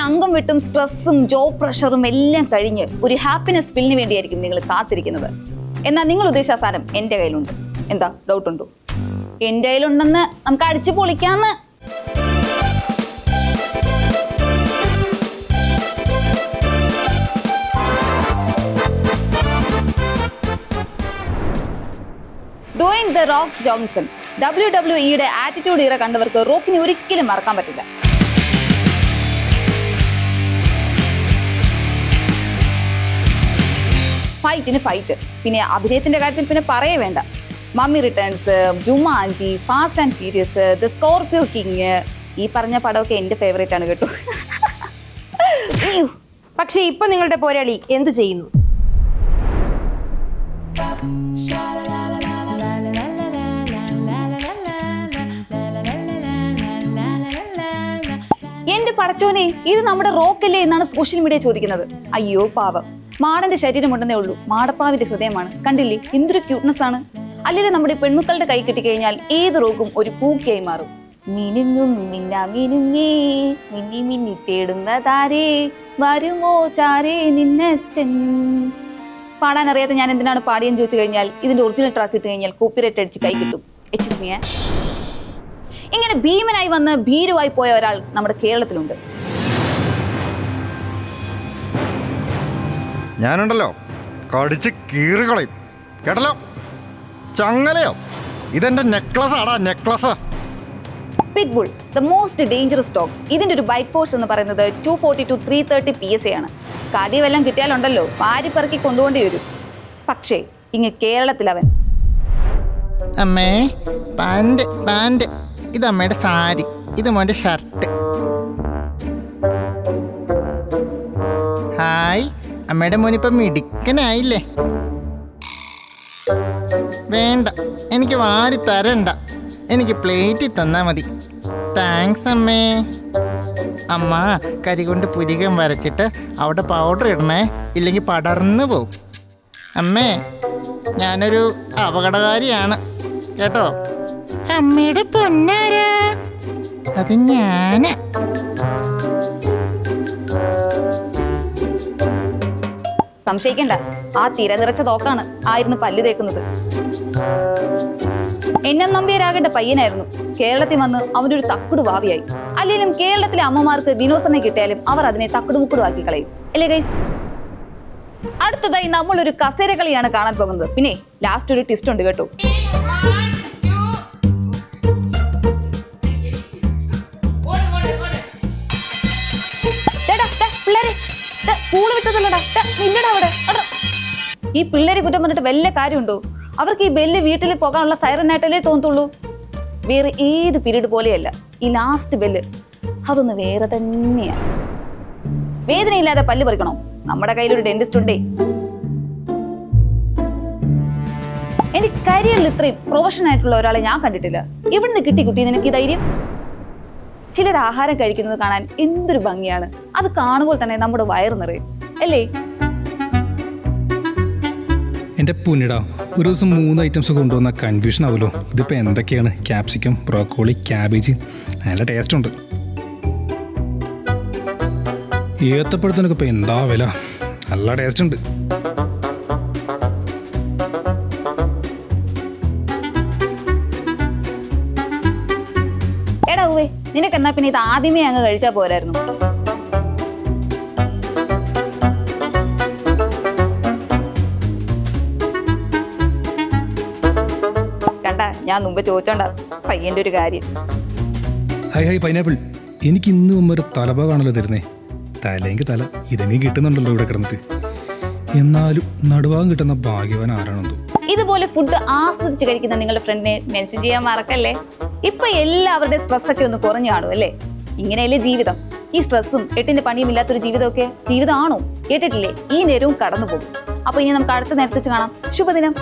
അംഗം വിട്ടും സ്ട്രെസ്സും ജോബ് പ്രഷറും എല്ലാം കഴിഞ്ഞ് ഒരു ഹാപ്പിനെസ് ഫീലിന് വേണ്ടിയായിരിക്കും നിങ്ങൾ കാത്തിരിക്കുന്നത്. എന്നാൽ നിങ്ങൾ ഉദ്ദേശിച്ച സാധനം എൻ്റെ കയ്യിലുണ്ട്. എന്താ ഡൗട്ട് ഉണ്ടോ? എൻ്റെ കയ്യിലുണ്ടെന്ന് നമുക്ക് അടിച്ചു പൊളിക്കാന്ന്. Dwayne the Rock Johnson. WWE attitude era കണ്ടവർക്ക് റോക്കിനെ ഒരിക്കലും മറക്കാൻ പറ്റില്ല. ഫൈറ്റിന് ഫൈറ്റ്, പിന്നെ അഭിനയത്തിന്റെ കാര്യത്തിൽ പിന്നെ പറയേ വേണ്ട. Mummy returns, Jumanji, fast and furious, the Scorpio king, ഈ പറഞ്ഞ പടമൊക്കെ എൻ്റെ ഫേവറേറ്റ് ആണ് കേട്ടോ. പക്ഷെ ഇപ്പൊ നിങ്ങളുടെ പോരാളി എന്ത് ചെയ്യുന്നു? എന്റെ പടച്ചോനെ, ഇത് നമ്മുടെ റോക്കല്ലേ എന്നാണ് സോഷ്യൽ മീഡിയ ചോദിക്കുന്നത്. അയ്യോ പാവം, മാടന്റെ ശരീരമുണ്ടെന്നേ ഉള്ളൂ, മാടപ്പാവിന്റെ ഹൃദയമാണ്. കണ്ടില്ലേ എന്തൊരു ക്യൂട്ട്നെസ് ആണ്. അല്ലെങ്കിൽ നമ്മുടെ പെൺമക്കളുടെ കൈ കിട്ടിക്കഴിഞ്ഞാൽ ഏത് റോഗും ഒരു പൂക്കയായി മാറും. മിനുങ്ങും മിന്നാ മിനുങ്ങേ മിന്നി മിന്നി തേടുന്നതാരേ വരുമോ ചാരേ നിന്നച്ചൻ. പാടാൻ അറിയാത്ത ഞാൻ എന്തിനാണ് പാടിയെന്ന് ചോദിച്ചു കഴിഞ്ഞാൽ ഇതിന്റെ ഒറിജിനൽ ട്രാക്ക് ഇട്ട് കഴിഞ്ഞാൽ കോപ്പിറൈറ്റ് അടിച്ച് കൈ കിട്ടും. ഇങ്ങനെ ഭീമനായി വന്ന് ഭീരുവായി പോയ ഒരാൾ നമ്മുടെ കേരളത്തിലുണ്ട്. ഞാനുണ്ടല്ലോ കടിച്ച് കീറുകളയും കേട്ടല്ലോ. ചങ്ങലയോ? ഇതെന്റെ നെക്ലസ് ആടാ, necklace. Pit bull, the most dangerous dog. ഇതിന്റെ ഒരു ബൈറ്റ് ഫോഴ്സ് എന്ന് പറയുന്നത് 240 to 330 PSA ആണ്. കടി വല്ലതും കിട്ടിയാലുണ്ടല്ലോ വാരിപ്പറക്കി കൊണ്ടുപോണ്ടി വരും. പക്ഷേ ഇങ്ങ് കേരളത്തിൽ അവൻ അമ്മേ പാൻറ് പാൻറ്, ഇത് അമ്മയുടെ സാരി, ഇത് മോൻ്റെ ഷർട്ട്. ഹായ്, അമ്മയുടെ മോനിപ്പം മിടുക്കനായില്ലേ? വേണ്ട, എനിക്ക് വാരി തരണ്ട, എനിക്ക് പ്ലേറ്റിൽ തന്നാൽ മതി. താങ്ക്സ് അമ്മേ. അമ്മ കരി കൊണ്ട് പുരികം വരച്ചിട്ട് അവിടെ പൗഡർ ഇടണേ, ഇല്ലെങ്കിൽ പടർന്നു പോകും. അമ്മേ, ഞാനൊരു അപകടകാരിയാണ് കേട്ടോ. അമ്മയുടെ പൊന്നാരാ? അത് ഞാന്. സംശയിക്കണ്ട, ആ തിര നിറച്ച തോക്കാണ് ആയിരുന്നു പല്ല് തേക്കുന്നത്. എന്നെ നമ്പിയരാകേണ്ട പയ്യനായിരുന്നു. കേരളത്തിൽ വന്ന് അവനൊരു തക്കുടു ഭാവിയായി. അല്ലെങ്കിലും കേരളത്തിലെ അമ്മമാർക്ക് വിനോദനെ കിട്ടിയാലും അവർ അതിനെ തക്കുടുമുക്കുടു ആക്കി കളയും അല്ലേ ഗൈസ്? അടുത്തതായി നമ്മളൊരു കസേര കളിയാണ് കാണാൻ പോകുന്നത്. പിന്നെ ലാസ്റ്റ് ഒരു ട്വിസ്റ്റ് ഉണ്ട് കേട്ടോ. ഈ പിള്ളേരെ കുറ്റം പറഞ്ഞിട്ട് വല്ല കാര്യമുണ്ടോ? അവർക്ക് ഈ ബെല്ല് വീട്ടിൽ പോകാനുള്ള സൈറനായിട്ടല്ലേ തോന്നത്തുള്ളൂ. വേറെ ഏത് പീരീഡ് പോലെയല്ല ഈ ലാസ്റ്റ് ബെല്ല്, അതൊന്ന് വേറെ തന്നെയാണ്. വേദനയില്ലാതെ പല്ല് പറിക്കണോ? നമ്മുടെ കയ്യിലൊരു ഡെന്റിസ്റ്റ് ഉണ്ടേ. എനിക്ക് കരിയറിൽ ഇത്രയും പ്രൊഫഷണൽ ആയിട്ടുള്ള ഒരാളെ ഞാൻ കണ്ടിട്ടില്ല. ഇവിടുന്ന് കിട്ടി കുട്ടി നിനക്ക് ഈ ധൈര്യം? ചിലർ ആഹാരം കഴിക്കുന്നത് കാണാൻ എന്തൊരു ഭംഗിയാണ്. അത് കാണുമ്പോൾ തന്നെ നമ്മുടെ വയറ് നിറയും അല്ലേ? എൻ്റെ പുന്നിടാ, ഒരു ദിവസം 3 ഐറ്റംസ് കൊണ്ടുവന്ന കൺഫ്യൂഷൻ ആവുമല്ലോ. ഇതിപ്പോൾ എന്തൊക്കെയാണ്? ക്യാപ്സിക്കം, ബ്രോക്കോളി, ക്യാബേജ്, നല്ല ടേസ്റ്റ് ഉണ്ട്. ഏത്തപ്പഴത്തിനൊക്കെ ഇപ്പോൾ എന്താ വില? നല്ല ടേസ്റ്റ് ഉണ്ട്. എടാ ഉവേ, നിനക്കെന്നാ പിന്നെ ഇത് ആദ്യമേ അങ്ങ് കഴിച്ചാൽ പോരായിരുന്നു? കണ്ട, ഞാൻ മുമ്പ് ചോദിച്ചോണ്ടാ പയ്യന്റെ ഒരു കാര്യം. ഹൈ ഹൈ പൈനാപ്പിൾ, എനിക്ക് ഇന്ന് മുമ്പ് ഒരു തലഭാഗമാണല്ലോ തരുന്നേ. തലയെങ്കിൽ തല ഇതെങ്കിലും കിട്ടുന്നുണ്ടല്ലോ ഇവിടെ കിടന്നിട്ട്. എന്നാലും നടുഭാഗം കിട്ടുന്ന ഭാഗ്യവാൻ ആരാണെന്തോ. ഇതുപോലെ ഫുഡ് ആസ്വദിച്ച് കഴിക്കുന്ന നിങ്ങളുടെ ഫ്രണ്ടിനെ മെൻഷൻ ചെയ്യാൻ മറക്കല്ലേ. ഇപ്പൊ എല്ലാവരുടെ സ്ട്രെസ് ഒക്കെ ഒന്ന് കുറഞ്ഞു കാണും അല്ലേ? ഇങ്ങനെയല്ലേ ജീവിതം. ഈ സ്ട്രെസ്സും എട്ടിന്റെ പണിയും ഇല്ലാത്തൊരു ജീവിതമൊക്കെ ജീവിതമാണോ? കേട്ടിട്ടില്ലേ? ഈ നേരവും കടന്നു പോകും. അപ്പൊ ഇനി നമുക്ക് അടുത്ത നേരത്തെ കാണാം. ശുഭദിനം.